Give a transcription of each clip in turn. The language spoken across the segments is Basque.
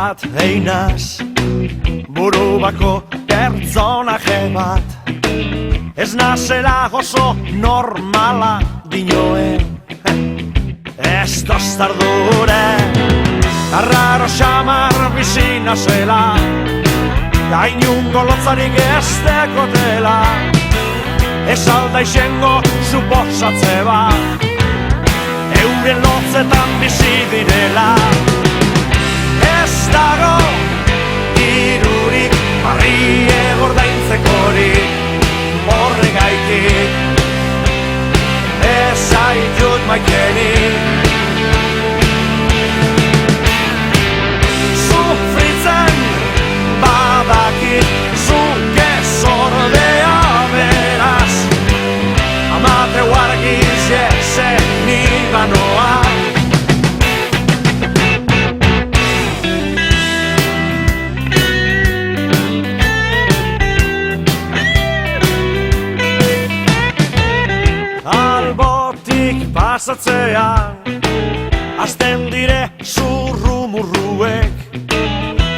bat einaz, buru bako pertsonaje bat. Ez nazela oso normala dinoen, ez dostardure. Arraro xamar bizi nazela, gainungo lotzarik ez dekotela. Ez alda izango suposatze bat, euren lotzetan bizi direla. Ez dago dirurik, barrie gordaintzekorik, horregaitik ez zaitut maitenik. Sufritzen badakit zuke zordea beraz, amateu argiz jezen nibanoa. Albotik pasatzean azten dire zurrumurruek,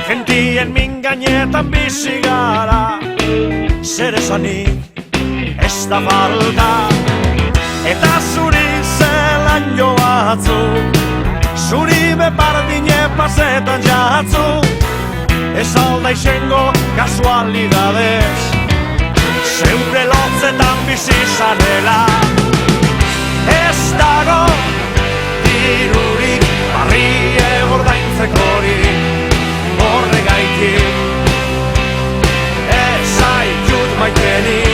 gentien min gainetan bizi gara, zer esanik ez da falta. Eta zuri zelan joatzu, zuri bepardine pasetan jatzu, ez alda izango kasualidadez, zeure lotzetan bizi zarela. Ez dago dirurik, barrie gordaintzekorik, horregaitik ez zaitut maitenik.